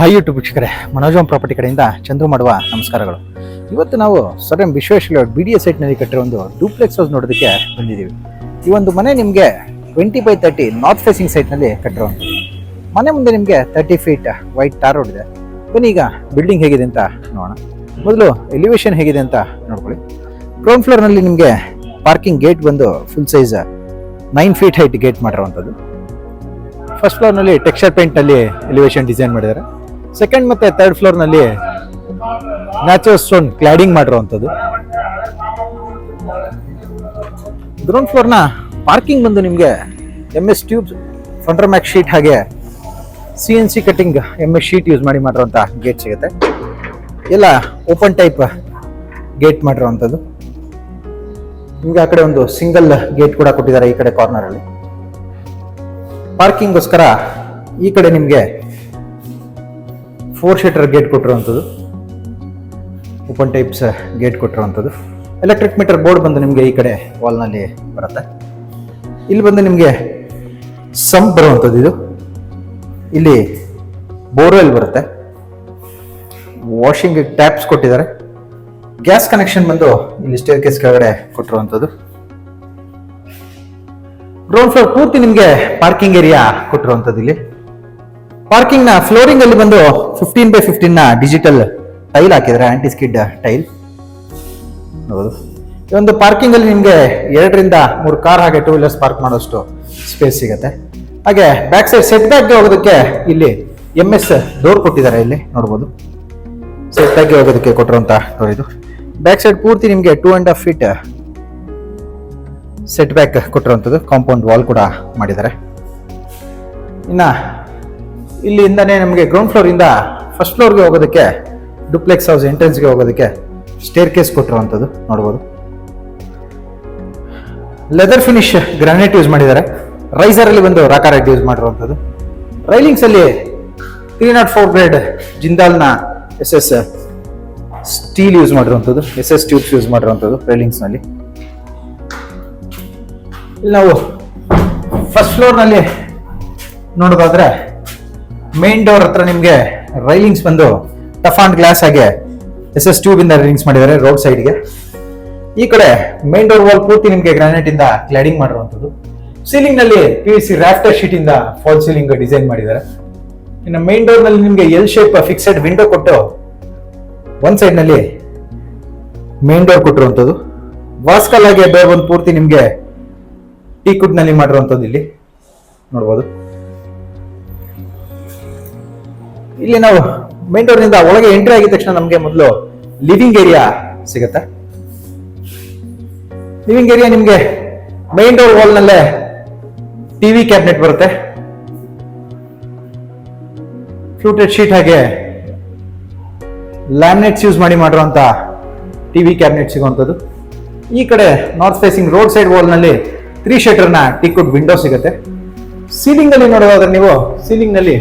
Hi YouTube ವೀಕ್ಷಕರೇ, Manoj property ಕಡೆಯಿಂದ ಚಂದ್ರು ಮಾಡುವ ನಮಸ್ಕಾರಗಳು. ಇವತ್ತು ನಾವು ಸರ್ ವಿಶ್ವೇಶ್ವರ BDS ಸೈಟ್ನಲ್ಲಿ ಕಟ್ಟಿರೋ ಒಂದು ಡೂಪ್ಲೆಕ್ಸ್ ಹೌಸ್ ನೋಡೋದಕ್ಕೆ ಬಂದಿದ್ದೀವಿ. ಈ ಒಂದು ಮನೆ ನಿಮಗೆ 20x30 ನಾರ್ತ್ ಫೇಸಿಂಗ್ ಸೈಟ್ನಲ್ಲಿ ಕಟ್ಟಿರುವಂಥದ್ದು. ಮನೆ ಮುಂದೆ ನಿಮಗೆ 30 ಫೀಟ್ ವೈಟ್ ಟಾರ್ ರೋಡ್ ಇದೆ. ಬನ್ನಿ ಈಗ ಬಿಲ್ಡಿಂಗ್ ಹೇಗಿದೆ ಅಂತ ನೋಡೋಣ. ಮೊದಲು ಎಲಿವೇಶನ್ ಹೇಗಿದೆ ಅಂತ ನೋಡ್ಕೊಳ್ಳಿ. ಗ್ರೌಂಡ್ ಫ್ಲೋರ್ನಲ್ಲಿ ನಿಮಗೆ ಪಾರ್ಕಿಂಗ್ ಗೇಟ್ ಬಂದು full size 9 feet height gate ಮಾಡಿರುವಂಥದ್ದು. ಫಸ್ಟ್ ಫ್ಲೋರ್ನಲ್ಲಿ ಟೆಕ್ಸ್ಚರ್ ಪೇಂಟ್ನಲ್ಲಿ ಎಲಿವೇಶನ್ ಡಿಸೈನ್ ಮಾಡಿದ್ದಾರೆ. ಸೆಕೆಂಡ್ ಮತ್ತು ಥರ್ಡ್ ಫ್ಲೋರ್ನಲ್ಲಿ ನ್ಯಾಚುರಲ್ ಸ್ಟೋನ್ ಕ್ಲಾಡಿಂಗ್ ಮಾಡಿರುವಂಥದ್ದು. ಗ್ರೌಂಡ್ ಫ್ಲೋರ್ನ ಪಾರ್ಕಿಂಗ್ ಬಂದು ನಿಮಗೆ MS ಟ್ಯೂಬ್ ಫಂಡರ್ ಮ್ಯಾಕ್ ಶೀಟ್ ಹಾಗೆ CNC cutting MS sheet use ಮಾಡಿರುವಂಥ ಗೇಟ್ ಸಿಗುತ್ತೆ. ಎಲ್ಲ ಓಪನ್ ಟೈಪ್ ಗೇಟ್ ಮಾಡಿರುವಂಥದ್ದು. ನಿಮಗೆ ಆ ಕಡೆ ಒಂದು ಸಿಂಗಲ್ ಗೇಟ್ ಕೂಡ ಕೊಟ್ಟಿದ್ದಾರೆ ಈ ಕಡೆ ಕಾರ್ನರಲ್ಲಿ. ಪಾರ್ಕಿಂಗ್ಗೋಸ್ಕರ ಈ ಕಡೆ ನಿಮಗೆ 4 ಶೀಟರ್ ಗೇಟ್ ಕೊಟ್ಟಿರುವಂಥದ್ದು, ಓಪನ್ ಟೈಪ್ಸ್ ಗೇಟ್ ಕೊಟ್ಟಿರುವಂಥದ್ದು. ಎಲೆಕ್ಟ್ರಿಕ್ ಮೀಟರ್ ಬೋರ್ಡ್ ಬಂದು ನಿಮಗೆ ಈ ಕಡೆ ವಾಲ್ನಲ್ಲಿ ಬರುತ್ತೆ. ಇಲ್ಲಿ ಬಂದು ನಿಮಗೆ ಸಂಪ್ ಬರುವಂಥದ್ದು. ಇದು ಇಲ್ಲಿ ಬೋರ್ವೆಲ್ ಬರುತ್ತೆ. ವಾಷಿಂಗ್ ಟ್ಯಾಪ್ಸ್ ಕೊಟ್ಟಿದ್ದಾರೆ. ಗ್ಯಾಸ್ ಕನೆಕ್ಷನ್ ಬಂದು ಇಲ್ಲಿ ಸ್ಟೇರ್ ಕೇಸ್ ಕೆಳಗಡೆ ಕೊಟ್ಟಿರುವಂಥದ್ದು. ಗ್ರೌಂಡ್ ಫ್ಲೋರ್ ಪೂರ್ತಿ ನಿಮಗೆ ಪಾರ್ಕಿಂಗ್ ಏರಿಯಾ ಕೊಟ್ಟಿರುವಂಥದ್ದು. ಇಲ್ಲಿ ಪಾರ್ಕಿಂಗ್ ನ ಫ್ಲೋರಿಂಗ್ ಅಲ್ಲಿ ಬಂದು 15x15 ನ ಡಿಜಿಟಲ್ ಟೈಲ್ ಹಾಕಿದ್ರೆ, ಆಂಟಿ ಸ್ಕಿಡ್ ಟೈಲ್. ಹೌದು, ಈ ಒಂದು ಪಾರ್ಕಿಂಗ್ ಅಲ್ಲಿ ನಿಮಗೆ 2 ರಿಂದ 3 ಕಾರ್ ಹಾಗೆ 2 ವೀಲರ್ಸ್ ಪಾರ್ಕ್ ಮಾಡೋಷ್ಟು ಸ್ಪೇಸ್ ಸಿಗುತ್ತೆ. ಹಾಗೆ ಬ್ಯಾಕ್ ಸೈಡ್ ಸೆಟ್ ಬ್ಯಾಕ್ ಹೋಗೋದಕ್ಕೆ ಇಲ್ಲಿ MS ಡೋರ್ ಕೊಟ್ಟಿದ್ದಾರೆ. ಇಲ್ಲಿ ನೋಡ್ಬೋದು, ಸೆಟ್ ಬ್ಯಾಕ್ ಹೋಗೋದಕ್ಕೆ ಕೊಟ್ಟಿರುವಂತ ಡೋರ್ ಇದು. ಬ್ಯಾಕ್ ಸೈಡ್ ಪೂರ್ತಿ ನಿಮಗೆ 2.5 ಫೀಟ್ ಸೆಟ್ ಬ್ಯಾಕ್ ಕೊಟ್ಟಿರುವಂಥದ್ದು. ಕಾಂಪೌಂಡ್ ವಾಲ್ ಕೂಡ ಮಾಡಿದ್ದಾರೆ. ಇನ್ನ ಇಲ್ಲಿಂದಾನೇ ನಮಗೆ ಗ್ರೌಂಡ್ ಫ್ಲೋರ್ ಇಂದ ಫಸ್ಟ್ ಫ್ಲೋರ್ಗೆ ಹೋಗೋದಕ್ಕೆ, ಡುಪ್ಲೆಕ್ಸ್ ಹೌಸ್ ಎಂಟ್ರೆನ್ಸ್ಗೆ ಹೋಗೋದಕ್ಕೆ ಸ್ಟೇರ್ ಕೇಸ್ ಕೊಟ್ಟಿರುವಂಥದ್ದು ನೋಡ್ಬೋದು. ಲೆದರ್ ಫಿನಿಶ್ ಗ್ರಾನೈಟ್ ಯೂಸ್ ಮಾಡಿದ್ದಾರೆ. ರೈಸರ್ ಅಲ್ಲಿ ಬಂದು ರಾಕಾರೈಟ್ ಯೂಸ್ ಮಾಡಿರುವಂಥದ್ದು. ರೈಲಿಂಗ್ಸ್ ಅಲ್ಲಿ 304 ಗ್ರೇಡ್ ಜಿಂದಾಲ್ನ SS ಸ್ಟೀಲ್ ಯೂಸ್ ಮಾಡಿರುವಂಥದ್ದು, SS ಟ್ಯೂಬ್ಸ್ ಯೂಸ್ ಮಾಡಿರುವಂಥದ್ದು ರೈಲಿಂಗ್ಸ್ ನಲ್ಲಿ. ಇಲ್ಲಿ ನಾವು ಫಸ್ಟ್ ಫ್ಲೋರ್ ನಲ್ಲಿ ನೋಡೋದಾದ್ರೆ ಮೇನ್ ಡೋರ್ ಹತ್ರ ನಿಮಗೆ ರೈಲಿಂಗ್ಸ್ ಬಂದು ಟಫಾನ್ ಗ್ಲಾಸ್ ಹಾಗೆ SS ಟ್ಯೂಬ್ ಇಂದ ರೈಲಿಂಗ್ಸ್ ಮಾಡಿದ್ದಾರೆ ರೋಡ್ ಸೈಡ್ಗೆ. ಈ ಕಡೆ ಮೇನ್ ಡೋರ್ ವಾಲ್ ಪೂರ್ತಿ ನಿಮಗೆ ಗ್ರಾನೈಟ್ ಇಂದ ಕ್ಲಾಡಿಂಗ್ ಮಾಡಿರುವಂಥದ್ದು. ಸೀಲಿಂಗ್ ನಲ್ಲಿ PVC ರಾಫ್ಟರ್ ಶೀಟ್ ಇಂದ ಫಾಲ್ ಸೀಲಿಂಗ್ ಡಿಸೈನ್ ಮಾಡಿದ್ದಾರೆ. ಇನ್ನು ಮೇನ್ ಡೋರ್ ನಲ್ಲಿ ನಿಮಗೆ L ಶೇಪ್ ಫಿಕ್ಸೆಡ್ ವಿಂಡೋ ಕೊಟ್ಟು ಒಂದ್ ಸೈಡ್ ನಲ್ಲಿ ಮೇನ್ ಡೋರ್ ಕೊಟ್ಟಿರುವಂಥದ್ದು. ವಾಸ್ಕಲ್ ಹಾಗೆ ಡೋರ್ ಒಂದು ಪೂರ್ತಿ ನಿಮಗೆ ಟೀಕುಡ್ ನಲ್ಲಿ ಮಾಡಿರುವಂಥದ್ದು ಇಲ್ಲಿ ನೋಡ್ಬೋದು. ಇಲ್ಲಿ ನಾವು ಮೇನ್ ಡೋರ್ ನಿಂದ ಒಳಗೆ ಎಂಟ್ರಿ ಆಗಿದ ತಕ್ಷಣ ನಮಗೆ ಮೊದಲು ಲಿವಿಂಗ್ ಏರಿಯಾ ಸಿಗುತ್ತೆ. ಲಿವಿಂಗ್ ಏರಿಯಾ ನಿಮಗೆ ಮೇನ್ ಡೋರ್ ವಾಲ್ ನಲ್ಲೇ TV ಕ್ಯಾಬಿನೆಟ್ ಬರುತ್ತೆ. ಫ್ಲೂಟೆಡ್ ಶೀಟ್ ಹಾಗೆ ಲ್ಯಾಮಿನೇಟ್ಸ್ ಯೂಸ್ ಮಾಡಿರುವಂತ TV ಕ್ಯಾಬಿನೆಟ್ ಸಿಗುವಂಥದ್ದು. ಈ ಕಡೆ north facing road side wall ನಲ್ಲಿ 3 ಶಟರ್ನ ಟೀಕುಡ್ ವಿಂಡೋ ಸಿಗುತ್ತೆ. ಸೀಲಿಂಗ್ ಅಲ್ಲಿ ನೋಡೋದಾದ್ರೆ ನೀವು ಸೀಲಿಂಗ್ ನಲ್ಲಿ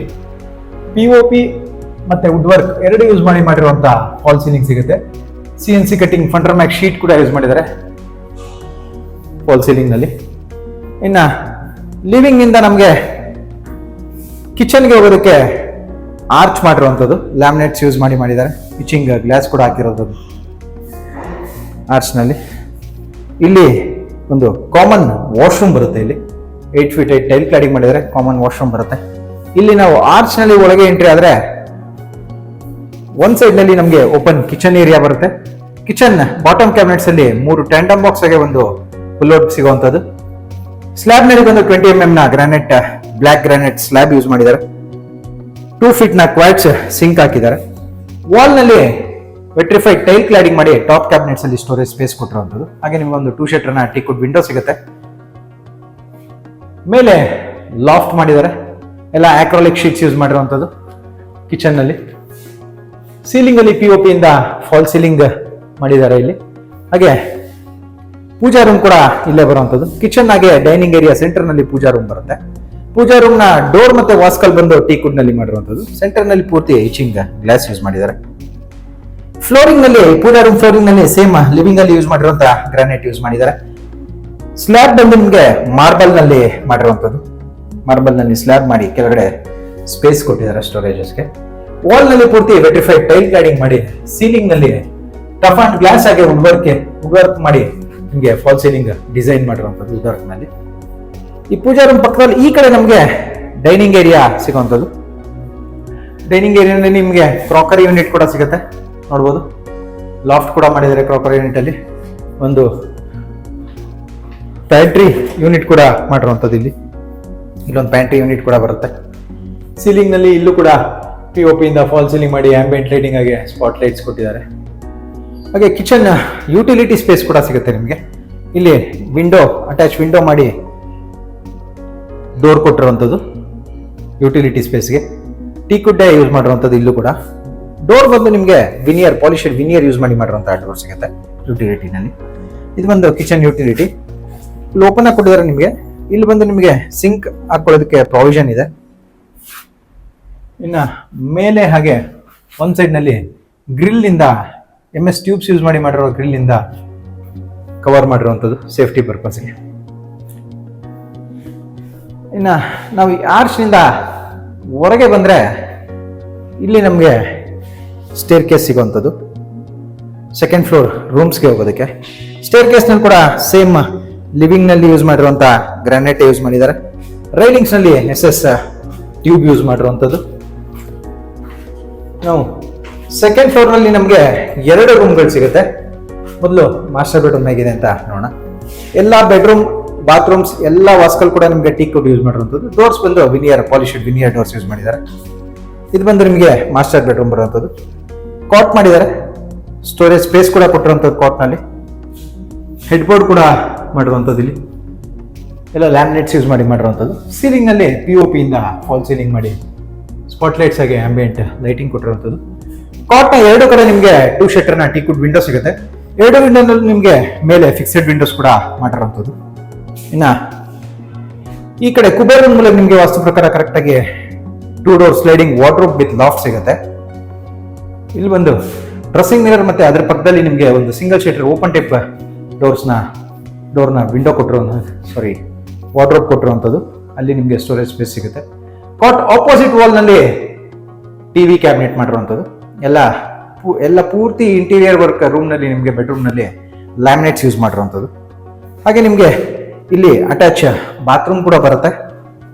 POP ಮತ್ತೆ ವುಡ್ ವರ್ಕ್ ಎರಡು ಯೂಸ್ ಮಾಡಿರುವಂತ ಫಾಲ್ ಸೀಲಿಂಗ್ ಸಿಗುತ್ತೆ. CNC ಕಟ್ಟಿಂಗ್ ಫಂಡರ್ ಮ್ಯಾಕ್ ಶೀಟ್ ಕೂಡ ಯೂಸ್ ಮಾಡಿದ್ದಾರೆ ಫಾಲ್ ಸೀಲಿಂಗ್ ನಲ್ಲಿ. ಇನ್ನ ಲಿವಿಂಗ್ ನಿಂದ ನಮಗೆ ಕಿಚನ್ಗೆ ಹೋಗೋದಕ್ಕೆ ಆರ್ಚ್ ಮಾಡಿರುವಂಥದ್ದು, ಲ್ಯಾಮಿನೇಟ್ಸ್ ಯೂಸ್ ಮಾಡಿದ್ದಾರೆ. ಪಿಚಿಂಗ್ ಗ್ಲಾಸ್ ಕೂಡ ಹಾಕಿರೋದು ಆರ್ಚ್ ನಲ್ಲಿ. ಇಲ್ಲಿ ಒಂದು ಕಾಮನ್ ವಾಶ್ರೂಮ್ ಬರುತ್ತೆ. ಇಲ್ಲಿ 8 ಫೀಟ್ 8 ಟೈಲ್ ಕ್ಲಾಡಿಂಗ್ ಮಾಡಿದರೆ ಕಾಮನ್ ವಾಶ್ರೂಮ್ ಬರುತ್ತೆ. ಇಲ್ಲಿ ನಾವು ಆರ್ಚ್ ನಲ್ಲಿ ಒಳಗೆ ಎಂಟ್ರಿ ಆದ್ರೆ ಒಂದ್ ಸೈಡ್ ನಲ್ಲಿ ನಮಗೆ ಓಪನ್ ಕಿಚನ್ ಏರಿಯಾ ಬರುತ್ತೆ. ಕಿಚನ್ ಬಾಟಮ್ ಕ್ಯಾಬಿನೆಟ್ಸ್ ಅಲ್ಲಿ 3 ಟ್ಯಾಂಡಮ್ ಬಾಕ್ಸ್ ಆಗಿ ಒಂದು ಪುಲ್ಔಟ್ ಸಿಗುವಂತದ್ದು. ಸ್ಲ್ಯಾಬ್ ನಲ್ಲಿ ಬಂದು 20 mm ನ granite, block granite slab use ಮಾಡಿದ್ದಾರೆ. 2 ಫೀಟ್ ನ ಕ್ವಾಟ್ಸ್ ಸಿಂಕ್ ಹಾಕಿದ್ದಾರೆ. ವಾಲ್ ನಲ್ಲಿ ವೆಟ್ರಿಫೈಡ್ ಟೈಲ್ ಕ್ಲಾಡಿಂಗ್ ಮಾಡಿ ಟಾಪ್ ಕ್ಯಾಬಿನೆಟ್ಸ್ ಅಲ್ಲಿ ಸ್ಟೋರೇಜ್ ಸ್ಪೇಸ್ ಕೊಟ್ಟಿರುವಂಥದ್ದು. ಹಾಗೆ ನಿಮ್ಗೆ ಒಂದು 2 ಶಟರ್ನ ಟೀಕುಡ್ ವಿಂಡೋ ಸಿಗುತ್ತೆ. ಮೇಲೆ ಲಾಫ್ಟ್ ಮಾಡಿದ್ದಾರೆ. ಎಲ್ಲ ಆಕ್ರಾಲಿಕ್ ಶೀಟ್ಸ್ ಯೂಸ್ ಮಾಡಿರುವಂಥದ್ದು. ಕಿಚನ್ ನಲ್ಲಿ ಸೀಲಿಂಗ್ ಅಲ್ಲಿ POP ಇಂದ ಫಾಲ್ ಸೀಲಿಂಗ್ ಮಾಡಿದ್ದಾರೆ ಇಲ್ಲಿ. ಹಾಗೆ ಪೂಜಾ ರೂಮ್ ಕೂಡ ಇಲ್ಲೇ ಬರುವಂಥದ್ದು. ಕಿಚನ್ ಹಾಗೆ ಡೈನಿಂಗ್ ಏರಿಯಾ ಸೆಂಟರ್ ನಲ್ಲಿ ಪೂಜಾ ರೂಮ್ ಬರುತ್ತೆ. ಪೂಜಾ ರೂಮ್ ನ ಡೋರ್ ಮತ್ತೆ ವಾಸ್ಕಲ್ ಬಂದು ಟೀಕುಡ್ ನಲ್ಲಿ ಮಾಡಿರುವಂಥದ್ದು. ಸೆಂಟರ್ ನಲ್ಲಿ ಪೂರ್ತಿ ಇಚಿಂಗ್ ಗ್ಲಾಸ್ ಯೂಸ್ ಮಾಡಿದ್ದಾರೆ. ಫ್ಲೋರಿಂಗ್ ನಲ್ಲಿ ಪೂಜಾ ರೂಮ್ ಫ್ಲೋರಿಂಗ್ ನಲ್ಲಿ ಸೇಮ್ ಲಿವಿಂಗ್ ಅಲ್ಲಿ ಯೂಸ್ ಮಾಡಿರುವಂತ ಗ್ರಾನೈಟ್ ಯೂಸ್ ಮಾಡಿದ್ದಾರೆ. ಸ್ಲ್ಯಾಬ್ ಬಂದು ನಿಮಗೆ ಮಾರ್ಬಲ್ ನಲ್ಲಿ ಮಾಡಿರುವಂಥದ್ದು. ಮಾರ್ಬಲ್ ನಲ್ಲಿ ಸ್ಲ್ಯಾಬ್ ಮಾಡಿ ಕೆಳಗಡೆ ಸ್ಪೇಸ್ ಕೊಟ್ಟಿದ್ದಾರೆ ಸ್ಟೋರೇಜಸ್ಗೆ. ವಾಲ್ ನಲ್ಲಿ ಪೂರ್ತಿ ವೆಟ್ರಿಫೈಡ್ ಟೈಲ್ ಕ್ಲಾಡಿಂಗ್ ಮಾಡಿ ಸೀಲಿಂಗ್ ನಲ್ಲಿ ಟಫ್ ಅಂಡ್ ಗ್ಲಾಸ್ ಆಗಿ ವುಡ್ ವರ್ಕ್ ಮಾಡಿ ನಿಮಗೆ ಫಾಲ್ ಸೀಲಿಂಗ್ ಡಿಸೈನ್ ಮಾಡಿರುವಂತದ್ದು ವುಡ್ ವರ್ಕ್ ನಲ್ಲಿ. ಈ ಪೂಜಾ ರೂಮ್ ಪಕ್ಕದಲ್ಲಿ ಈ ಕಡೆ ನಮಗೆ ಡೈನಿಂಗ್ ಏರಿಯಾ ಸಿಗುವಂಥದ್ದು. ಡೈನಿಂಗ್ ಏರಿಯಾದಲ್ಲಿ ನಿಮಗೆ ಕ್ರಾಕರಿ ಯೂನಿಟ್ ಕೂಡ ಸಿಗುತ್ತೆ, ನೋಡ್ಬೋದು. ಲಾಫ್ಟ್ ಕೂಡ ಮಾಡಿದ್ದಾರೆ ಕ್ರಾಕರಿ ಯೂನಿಟ್ ಅಲ್ಲಿ. ಒಂದು ಪ್ಯಾಂಟ್ರಿ ಯೂನಿಟ್ ಕೂಡ ಮಾಡಿರುವಂಥದ್ದು. ಇಲ್ಲೊಂದು ಪ್ಯಾಂಟ್ರಿ ಯೂನಿಟ್ ಕೂಡ ಬರುತ್ತೆ. ಸೀಲಿಂಗ್ ನಲ್ಲಿ ಇಲ್ಲೂ ಕೂಡ POP ಇಂದ ಫಾಲ್ ಸೀಲಿಂಗ್ ಮಾಡಿ ಆಂಬಿಯಂಟ್ ಲೈಟಿಂಗ್ ಆಗಿ ಸ್ಪಾಟ್ ಲೈಟ್ಸ್ ಕೊಟ್ಟಿದ್ದಾರೆ. ಹಾಗೆ ಕಿಚನ್ ಯುಟಿಲಿಟಿ ಸ್ಪೇಸ್ ಕೂಡ ಸಿಗುತ್ತೆ ನಿಮಗೆ. ಇಲ್ಲಿ ಅಟ್ಯಾಚ್ ವಿಂಡೋ ಮಾಡಿ ಡೋರ್ ಕೊಟ್ಟಿರುವಂಥದ್ದು ಯುಟಿಲಿಟಿ ಸ್ಪೇಸ್ಗೆ. ಟೀಕುಡ್ಡೆ ಯೂಸ್ ಮಾಡಿರುವಂಥದ್ದು. ಇಲ್ಲೂ ಕೂಡ ಡೋರ್ ಬಂದು ನಿಮಗೆ ಪಾಲಿಶೆಡ್ ವಿನಿಯರ್ ಯೂಸ್ ಮಾಡಿರುವಂತಹ ಡೋರ್ ಸಿಗುತ್ತೆ ಯುಟಿಲಿಟಿನಲ್ಲಿ. ಇದು ಒಂದು ಕಿಚನ್ ಯುಟಿಲಿಟಿ. ಇಲ್ಲಿ ಓಪನ್ ಆಗಿ ಕೊಟ್ಟಿದ್ದಾರೆ ನಿಮಗೆ. ಇಲ್ಲಿ ಬಂದು ನಿಮಗೆ ಸಿಂಕ್ ಹಾಕೊಳ್ಳೋದಕ್ಕೆ ಪ್ರಾವಿಷನ್ ಇದೆ. ಇನ್ನು ಮೇಲೆ ಹಾಗೆ ಒಂದು ಸೈಡ್ ನಲ್ಲಿ ಗ್ರಿಲ್ ಇಂದ MS ಟ್ಯೂಬ್ಸ್ ಯೂಸ್ ಮಾಡಿರೋ ಗ್ರಿಲ್ ಇಂದ ಕವರ್ ಮಾಡಿರುವಂಥದ್ದು ಸೇಫ್ಟಿ ಪರ್ಪಸ್ಗೆ. ಇನ್ನು ನಾವು ಈ ಆರ್ಚ್ ನಿಂದ ಹೊರಗೆ ಬಂದ್ರೆ ಇಲ್ಲಿ ನಮಗೆ ಸ್ಟೇರ್ ಕೇಸ್ ಸಿಗುವಂಥದ್ದು. ಸೆಕೆಂಡ್ ಫ್ಲೋರ್ ರೂಮ್ಸ್ಗೆ ಹೋಗೋದಕ್ಕೆ ಸ್ಟೇರ್ ಕೇಸ್ ನಲ್ಲಿ ಕೂಡ ಸೇಮ್ ಲಿವಿಂಗ್ ನಲ್ಲಿ ಯೂಸ್ ಮಾಡಿರುವಂತ ಗ್ರಾನೈಟ್ ಯೂಸ್ ಮಾಡಿದ್ದಾರೆ. ರೈಲಿಂಗ್ಸ್ ನಲ್ಲಿ SS ಟ್ಯೂಬ್ ಯೂಸ್ ಮಾಡಿರುವಂಥದ್ದು. ನಾವು ಸೆಕೆಂಡ್ ಫ್ಲೋರ್ ನಲ್ಲಿ ನಮಗೆ 2 ರೂಮ್ಗಳು ಸಿಗುತ್ತೆ. ಮೊದಲು ಮಾಸ್ಟರ್ ಬೆಡ್ರೂಮ್ ಹೇಗಿದೆ ಅಂತ ನೋಡೋಣ. ಎಲ್ಲ ಬೆಡ್ರೂಮ್ ಬಾತ್ರೂಮ್ಸ್ ಎಲ್ಲ ವಾಸ್ಕಲ್ ಕೂಡ ನಿಮಗೆ ಟೀಕ್ವುಡ್ ಯೂಸ್ ಮಾಡಿರುವಂಥದ್ದು. ಡೋರ್ಸ್ ಬಂದು ಪಾಲಿಶೆಡ್ ವಿನಿಯರ್ ಡೋರ್ಸ್ ಯೂಸ್ ಮಾಡಿದ್ದಾರೆ. ಇದು ಬಂದು ನಿಮಗೆ ಮಾಸ್ಟರ್ ಬೆಡ್ರೂಮ್ ಬರುವಂಥದ್ದು. ಕಾಟ್ ಮಾಡಿದ್ದಾರೆ. ಸ್ಟೋರೇಜ್ ಸ್ಪೇಸ್ ಕೂಡ ಕೊಟ್ಟಿರುವಂಥದ್ದು ಕಾಟ್ ನಲ್ಲಿ. ಹೆಡ್ ಬೋರ್ಡ್ ಕೂಡ ಮಾಡಿರುವಂಥದ್ದು. ಇಲ್ಲಿ ಎಲ್ಲ ಲ್ಯಾಮಿನೇಟ್ಸ್ ಯೂಸ್ ಮಾಡಿರುವಂಥದ್ದು. ಸೀಲಿಂಗ್ ನಲ್ಲಿ POP ಇಂದ ಫಾಲ್ ಸೀಲಿಂಗ್ ಮಾಡಿ ಸ್ಪಾಟ್ ಲೈಟ್ಸ್ ಆಗಿ ಆಂಬಿಯಂಟ್ ಲೈಟಿಂಗ್ ಕೊಟ್ಟಿರುವಂಥದ್ದು. ಕಾಟ್ನ 2 ಕಡೆ ನಿಮಗೆ 2 ಶಟರ್ನ ಟೀಕ್ವುಡ್ ವಿಂಡೋ ಸಿಗುತ್ತೆ. 2 ವಿಂಡೋನಲ್ಲಿ ನಿಮಗೆ ಮೇಲೆ ಫಿಕ್ಸೆಡ್ ವಿಂಡೋಸ್ ಕೂಡ ಮಾಡಿರುವಂಥದ್ದು. ಇನ್ನ ಈ ಕಡೆ ಕುಬೇರ್ ಮೂಲಕ ನಿಮಗೆ ವಾಸ್ತು ಪ್ರಕಾರ ಕರೆಕ್ಟ್ ಆಗಿ 2 door sliding wardrobe with loft ಸಿಗುತ್ತೆ. ಇಲ್ಲಿ ಒಂದು ಡ್ರೆಸ್ಸಿಂಗ್ ಮಿರರ್ ಮತ್ತೆ ಅದರ ಪಕ್ಕದಲ್ಲಿ ನಿಮಗೆ ಒಂದು ಸಿಂಗಲ್ ಶಟರ್ ಓಪನ್ ಟೈಪ್ ಡೋರ್ನ ವಿಂಡೋ ವಾರ್ಡ್ರೋಬ್ ಕೊಟ್ಟಿರುವಂಥದ್ದು. ಅಲ್ಲಿ ನಿಮಗೆ ಸ್ಟೋರೇಜ್ ಸ್ಪೇಸ್ ಸಿಗುತ್ತೆ. ಕಾಟ್ ಆಪೋಸಿಟ್ ವಾಲ್ ನಲ್ಲಿ ಟಿವಿ ಕ್ಯಾಬಿನೆಟ್ ಮಾಡಿರುವಂಥದ್ದು. ಎಲ್ಲ ಪೂರ್ತಿ ಇಂಟೀರಿಯರ್ ವರ್ಕ್ ರೂಮ್ ನಲ್ಲಿ ನಿಮಗೆ ಬೆಡ್ರೂಮ್ ನಲ್ಲಿ ಲ್ಯಾಮಿನೇಟ್ಸ್ ಯೂಸ್ ಮಾಡಿರುವಂಥದ್ದು. ಹಾಗೆ ನಿಮಗೆ ಇಲ್ಲಿ ಅಟ್ಯಾಚ್ ಬಾತ್ರೂಮ್ ಕೂಡ ಬರುತ್ತೆ.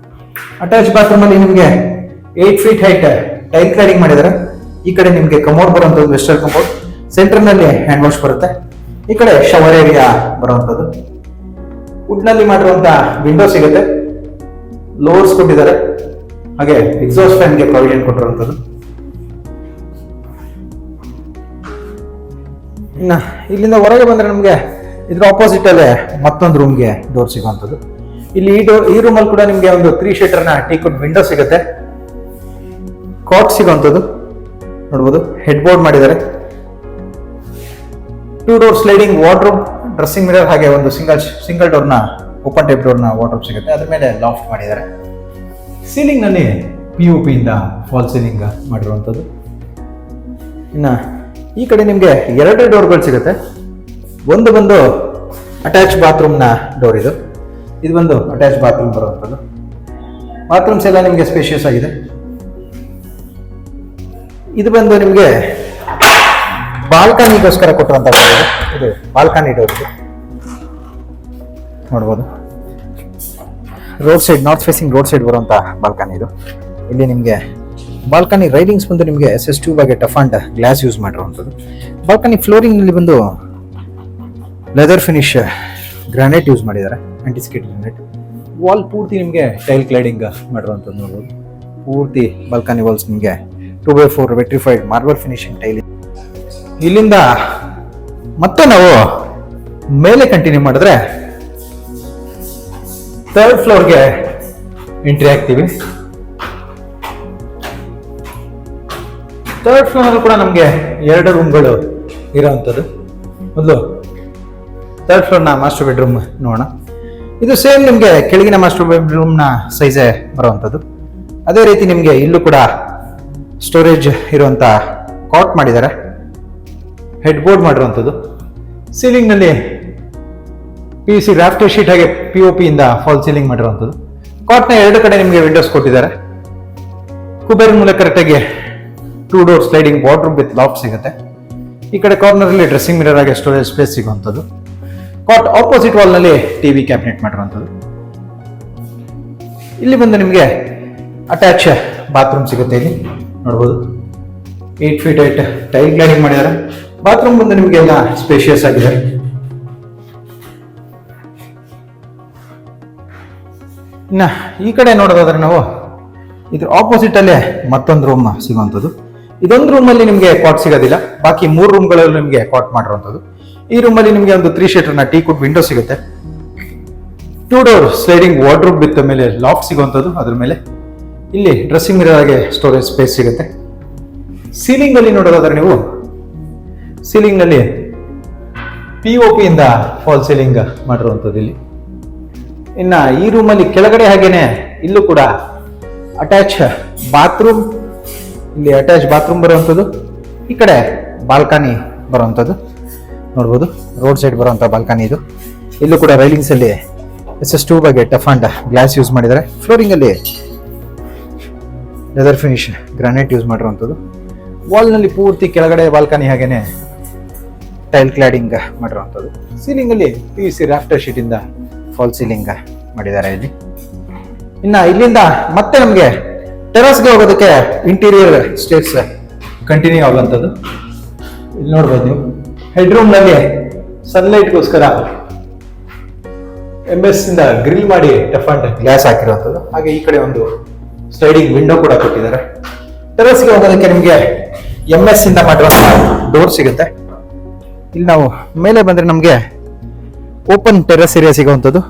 ಅಟ್ಯಾಚ್ ಬಾತ್ರೂಮ್ ಅಲ್ಲಿ ನಿಮಗೆ 8 ಫೀಟ್ ಹೈಟ್ ಟೈಲ್ ಕ್ಲಾಡಿಂಗ್ ಮಾಡಿದ್ದಾರೆ. ಈ ಕಡೆ ನಿಮಗೆ ಕಮೋಡ್ ಬರುವಂಥದ್ದು, ವೆಸ್ಟರ್ನ್ ಕಮೋಡ್. ಸೆಂಟರ್ ನಲ್ಲಿ ಹ್ಯಾಂಡ್ ವಾಶ್ ಬರುತ್ತೆ. ಈ ಕಡೆ ಶವರ್ ಏರಿಯಾ ಬರುವಂಥದ್ದು. ವುಡ್ ನಲ್ಲಿ ಮಾಡಿರುವಂತಹ ವಿಂಡೋ ಸಿಗುತ್ತೆ. ಲೋರ್ಸ್ ಕೊಟ್ಟಿದ್ದಾರೆ. ಹಾಗೆ ಎಕ್ಸಾಸ್ಟ್ ಫ್ಯಾನ್ಗೆ ಪ್ರಾವಿಷನ್ ಕೊಟ್ಟಿರುವಂಥದ್ದು. ಇನ್ನ ಇಲ್ಲಿಂದ ಹೊರಗೆ ಬಂದ್ರೆ ನಮಗೆ ಇದ್ರ ಆಪೋಸಿಟ್ ಅಲ್ಲೇ ಮತ್ತೊಂದು ರೂಮ್ಗೆ ಡೋರ್ ಸಿಗುವಂಥದ್ದು. ಇಲ್ಲಿ ಈ ರೂಮಲ್ಲಿ ಕೂಡ ನಿಮಗೆ ಒಂದು 3 ಶಟರ್ನ ಟೀಕ್ವುಡ್ ವಿಂಡೋ ಸಿಗುತ್ತೆ. ಕಾಟ್ ಸಿಗುವಂಥದ್ದು ನೋಡ್ಬೋದು. ಹೆಡ್ ಬೋರ್ಡ್ ಮಾಡಿದ್ದಾರೆ. 2 door sliding wardrobe, dressing mirror, ಹಾಗೆ ಒಂದು ಸಿಂಗಲ್ ಡೋರ್ನ ಓಪನ್ ಟೈಪ್ ಡೋರ್ನ ವಾರ್ಡ್ರೋಬ್ ಸಿಗುತ್ತೆ. ಅದ್ರ ಮೇಲೆ ಲಾಫ್ಟ್ ಮಾಡಿದ್ದಾರೆ. ಸೀಲಿಂಗ್ ನಲ್ಲಿ POP ಇಂದ ಫಾಲ್ ಸೀಲಿಂಗ್ ಮಾಡಿರುವಂಥದ್ದು. ಇನ್ನು ಈ ಕಡೆ ನಿಮಗೆ 2 ಡೋರ್ಗಳು ಸಿಗುತ್ತೆ. ಒಂದು ಬಂದು ಅಟ್ಯಾಚ್ ಬಾತ್ರೂಮ್ನ ಡೋರ್. ಇದು ಬಂದು ಅಟ್ಯಾಚ್ ಬಾತ್ರೂಮ್ ಬರುವಂಥದ್ದು. ಬಾತ್ರೂಮ್ಸ್ ಎಲ್ಲ ನಿಮಗೆ ಸ್ಪೇಷಿಯಸ್ ಆಗಿದೆ. ಇದು ಬಂದು ನಿಮಗೆ ಬಾಲ್ಕನಿಗೋಸ್ಕರ ಕೊಟ್ಟಿರುವಂಥ ಇದು ಬಾಲ್ಕನಿ ಡೋರ್. ನೋಡ್ಬೋದು. Road side, north facing road side ಬರುವಂಥ ಬಾಲ್ಕನಿ ಇದು. ಇಲ್ಲಿ ನಿಮಗೆ ಬಾಲ್ಕನಿ ರೈಲಿಂಗ್ಸ್ ಬಂದು ನಿಮಗೆ SS ಟ್ಯೂಬ್ ಆಗಿ ಟಫ್ ಅಂಡ್ ಗ್ಲಾಸ್ ಯೂಸ್ ಮಾಡಿರುವಂಥದ್ದು. ಬಾಲ್ಕನಿ ಫ್ಲೋರಿಂಗ್ ನಲ್ಲಿ ಬಂದು ಲೆದರ್ ಫಿನಿಶ್ ಗ್ರಾನೈಟ್ ಯೂಸ್ ಮಾಡಿದ್ದಾರೆ, ಆಂಟಿಸ್ಕೇಟ್ ಗ್ರಾನೈಟ್. ವಾಲ್ ಪೂರ್ತಿ ನಿಮಗೆ ಟೈಲ್ ಕ್ಲಾಡಿಂಗ್ ಮಾಡಿರುವಂಥದ್ದು ನೋಡ್ಬೋದು. ಪೂರ್ತಿ ಬಾಲ್ಕನಿ ವಾಲ್ಸ್ ನಿಮಗೆ 2x4 vitrified marble finishing tail. ಇಲ್ಲಿಂದ ಮತ್ತೆ ನಾವು ಮೇಲೆ ಕಂಟಿನ್ಯೂ ಮಾಡಿದ್ರೆ 3rd ಫ್ಲೋರ್ಗೆ ಎಂಟ್ರಿ ಆಗ್ತೀವಿ. 3rd ಫ್ಲೋರ್ ಕೂಡ ನಮಗೆ 2 ರೂಮ್ಗಳು ಇರೋವಂಥದ್ದು. ಮೊದಲು 3rd ಫ್ಲೋರ್ನ ಮಾಸ್ಟರ್ ಬೆಡ್ರೂಮ್ ನೋಡೋಣ. ಇದು ಸೇಮ್ ನಿಮಗೆ ಕೆಳಗಿನ ಮಾಸ್ಟರ್ ಬೆಡ್ರೂಮ್ನ ಸೈಜೇ ಬರುವಂಥದ್ದು. ಅದೇ ರೀತಿ ನಿಮಗೆ ಇಲ್ಲೂ ಕೂಡ ಸ್ಟೋರೇಜ್ ಇರುವಂಥ ಕಾಟ್ ಮಾಡಿದ್ದಾರೆ. ಹೆಡ್ ಬೋರ್ಡ್ ಮಾಡಿರುವಂಥದ್ದು. ಸೀಲಿಂಗ್ ನಲ್ಲಿ PVC ರಾಫ್ಟರ್ ಶೀಟ್ ಹಾಗೆ POP ಇಂದ ಫಾಲ್ ಸೀಲಿಂಗ್ ಮಾಡಿರುವಂಥದ್ದು. ಕಾಟ್ನ 2 ಕಡೆ ನಿಮಗೆ ವಿಂಡೋಸ್ ಕೊಟ್ಟಿದ್ದಾರೆ. ಕುಬೇರ್ ಮೂಲಕ ಕರೆಕ್ಟಾಗಿ 2 door sliding wardrobe with loft ಸಿಗುತ್ತೆ. ಈ ಕಡೆ ಕಾರ್ನರ್ ಅಲ್ಲಿ ಡ್ರೆಸ್ಸಿಂಗ್ ಮಿರರ್ ಆಗಿ ಸ್ಟೋರೇಜ್ ಸ್ಪೇಸ್ ಸಿಗುವಂಥದ್ದು. ಕಾಟ್ ಆಪೋಸಿಟ್ ವಾಲ್ ನಲ್ಲಿ ಟಿವಿ ಕ್ಯಾಬಿನೆಟ್ ಮಾಡಿರುವಂಥದ್ದು. ಇಲ್ಲಿ ಬಂದು ನಿಮಗೆ ಅಟ್ಯಾಚ್ ಬಾತ್ರೂಮ್ ಸಿಗುತ್ತೆ. ಇಲ್ಲಿ ನೋಡ್ಬೋದು 8 feet 8 ಟೈಲ್ ಗ್ಲಾಡಿಂಗ್ ಮಾಡಿದ್ದಾರೆ. ಬಾತ್ರೂಮ್ ಬಂದು ನಿಮಗೆ ಎಲ್ಲ ಸ್ಪೇಷಿಯಸ್ ಆಗಿದೆ. ಇನ್ನ ಈ ಕಡೆ ನೋಡೋದಾದ್ರೆ ನಾವು ಇದ್ರ ಆಪೋಸಿಟ್ ಅಲ್ಲೇ ಮತ್ತೊಂದು ರೂಮ್ ಸಿಗುವಂಥದ್ದು. ಇದೊಂದು ರೂಮ್ ಅಲ್ಲಿ ನಿಮಗೆ ಕಾಟ್ ಸಿಗೋದಿಲ್ಲ, ಬಾಕಿ 3 ರೂಮ್ಗಳಲ್ಲಿ ನಿಮಗೆ ಕಾಟ್ ಮಾಡಿರುವಂಥದ್ದು. ಈ ರೂಮ್ ಅಲ್ಲಿ ನಿಮಗೆ ಒಂದು 3 ಶೀಟರ್ನ ಟೀ ಕುಡ್ ವಿಂಡೋ ಸಿಗುತ್ತೆ. 2 ಡೋರ್ ಸ್ಲೈಡಿಂಗ್ ವಾರ್ಡ್ರೂಮ್ ಬಿತ್ತ ಮೇಲೆ ಲಾಫ್ಟ್ ಸಿಗುವಂಥದ್ದು. ಅದ್ರ ಮೇಲೆ ಇಲ್ಲಿ ಡ್ರೆಸ್ಸಿಂಗ್ ಮಿರರ್ ಆಗಿ ಸ್ಟೋರೇಜ್ ಸ್ಪೇಸ್ ಸಿಗುತ್ತೆ. ಸೀಲಿಂಗ್ ಅಲ್ಲಿ ನೋಡೋದಾದ್ರೆ ನೀವು ಸೀಲಿಂಗ್ ನಲ್ಲಿ POP ಇಂದ ಫಾಲ್ ಸೀಲಿಂಗ್ ಮಾಡಿರುವಂಥದ್ದು. ಇಲ್ಲಿ ಇನ್ನ ಈ ರೂಮ್ ಅಲ್ಲಿ ಕೆಳಗಡೆ ಹಾಗೇನೆ ಇಲ್ಲೂ ಕೂಡ ಅಟ್ಯಾಚ್ ಬಾತ್ರೂಮ್, ಇಲ್ಲಿ ಅಟ್ಯಾಚ್ ಬಾತ್ರೂಮ್ ಬರುವಂಥದ್ದು. ಈ ಕಡೆ ಬಾಲ್ಕನಿ ಬರುವಂಥದ್ದು ನೋಡ್ಬೋದು, ರೋಡ್ ಸೈಡ್ ಬರುವಂಥ ಬಾಲ್ಕನಿ ಇದು. ಇಲ್ಲೂ ಕೂಡ ರೈಲಿಂಗ್ಸ್ ಅಲ್ಲಿ SS2 ಬಗ್ಗೆ ಟಫ್ ಅಂಡ್ ಗ್ಲಾಸ್ ಯೂಸ್ ಮಾಡಿದ್ದಾರೆ. ಫ್ಲೋರಿಂಗ್ ಅಲ್ಲಿ ಲೆದರ್ ಫಿನಿಶ್ ಗ್ರಾನೈಟ್ ಯೂಸ್ ಮಾಡಿರುವಂಥದ್ದು. ವಾಲ್ ನಲ್ಲಿ ಪೂರ್ತಿ ಕೆಳಗಡೆ ಬಾಲ್ಕನಿ ಹಾಗೇನೆ ಟೈಲ್ ಕ್ಲಾಡಿಂಗ್ ಮಾಡಿರುವಂಥದ್ದು. ಸೀಲಿಂಗ್ ಅಲ್ಲಿ PVC ರಾಫ್ಟರ್ ಶೀಟ್ ಇಂದ ಫಾಲ್ ಸೀಲಿಂಗ್ ಮಾಡಿದ್ದಾರೆ ಇಲ್ಲಿ. ಇನ್ನ ಇಲ್ಲಿಂದ ಮತ್ತೆ ನಮಗೆ ಟೆರಸ್ಗೆ ಹೋಗೋದಕ್ಕೆ ಇಂಟೀರಿಯರ್ ಸ್ಟೇರ್ಸ್ ಕಂಟಿನ್ಯೂ ಆಗುವಂಥದ್ದು. ಇಲ್ಲಿ ನೋಡ್ಬೋದು ನೀವು ಹೆಡ್ ರೂಮ್ ನಲ್ಲಿ ಸನ್ಲೈಟ್ಗೋಸ್ಕರ MS ಇಂದ ಗ್ರಿಲ್ ಮಾಡಿ ಟಫ್ ಅಂಡ್ ಗ್ಲಾಸ್ ಹಾಕಿರುವಂಥದ್ದು. ಹಾಗೆ ಈ ಕಡೆ ಒಂದು ಸ್ಲೈಡಿಂಗ್ ವಿಂಡೋ ಕೂಡ ಕೊಟ್ಟಿದ್ದಾರೆ. ಟೆರಸ್ಗೆ ಹೋಗೋದಕ್ಕೆ ನಿಮಗೆ MS ಇಂದ ಮಾಡಿರುವಂಥ ಡೋರ್ ಸಿಗುತ್ತೆ. ಇಲ್ಲಿ ನಾವು ಮೇಲೆ ಬಂದ್ರೆ ನಮಗೆ ಓಪನ್ ಟೆರಸ್ ಏರಿಯಾ ಸಿಗುವಂಥದ್ದು.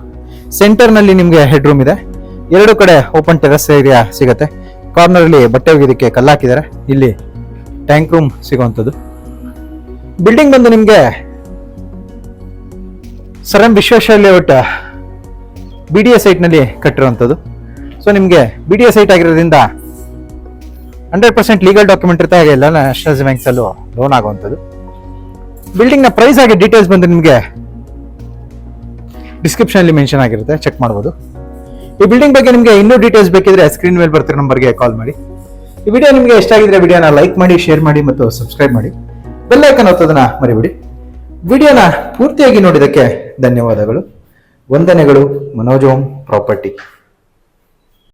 ಸೆಂಟರ್ ನಲ್ಲಿ ನಿಮಗೆ ಹೆಡ್ ರೂಮ್ ಇದೆ. 2 ಕಡೆ ಓಪನ್ ಟೆರಸ್ ಏರಿಯಾ ಸಿಗುತ್ತೆ. ಕಾರ್ನರ್ ಅಲ್ಲಿ ಬಟ್ಟೆ ಒಗೆಯೋದಕ್ಕೆ ಕಲ್ಲು ಹಾಕಿದ್ದಾರೆ. ಇಲ್ಲಿ ಟ್ಯಾಂಕ್ ರೂಮ್ ಸಿಗುವಂಥದ್ದು. ಬಿಲ್ಡಿಂಗ್ ಬಂದು ನಿಮಗೆ sir M Visvesvaraya layout BDA site ನಲ್ಲಿ ಕಟ್ಟಿರುವಂಥದ್ದು. ಸೊ ನಿಮಗೆ BDA ಸೈಟ್ ಆಗಿರೋದ್ರಿಂದ 100% ಲೀಗಲ್ ಡಾಕ್ಯುಮೆಂಟ್ ಇರ್ತಾ ಇಲ್ಲ ನ್ಯಾಷನಲ್ ಬ್ಯಾಂಕ್ಸ್ ಅಲ್ಲೂ ಲೋನ್ ಆಗುವಂಥದ್ದು. ಬಿಲ್ಡಿಂಗ್ ನ ಪ್ರೈಸ್ ಆಗಿ ಡೀಟೇಲ್ಸ್ ಬಂದು ನಿಮಗೆ ಡಿಸ್ಕ್ರಿಪ್ಷನ್ ಅಲ್ಲಿ ಮೆನ್ಷನ್ ಆಗಿರುತ್ತೆ, ಚೆಕ್ ಮಾಡಬಹುದು. ಈ ಬಿಲ್ಡಿಂಗ್ ಬಗ್ಗೆ ನಿಮಗೆ ಇನ್ನೂ ಡೀಟೇಲ್ಸ್ ಬೇಕಿದ್ರೆ ಸ್ಕ್ರೀನ್ ಮೇಲೆ ಬರ್ತಿರೋ ನಂಬರ್ಗೆ ಕಾಲ್ ಮಾಡಿ. ಈ ವಿಡಿಯೋ ನಿಮಗೆ ಇಷ್ಟ ಆಗಿದ್ರೆ ವಿಡಿಯೋನ ಲೈಕ್ ಮಾಡಿ, ಶೇರ್ ಮಾಡಿ ಮತ್ತು ಸಬ್ಸ್ಕ್ರೈಬ್ ಮಾಡಿ. ಬೆಲ್ ಐಕಾನ್ ಒತ್ತೋದನ್ನ ಮರಿಬೇಡಿ. ವಿಡಿಯೋನ ಪೂರ್ತಿಯಾಗಿ ನೋಡಿದ್ದಕ್ಕೆ ಧನ್ಯವಾದಗಳು. ವಂದನೆಗಳು. Manoj home property.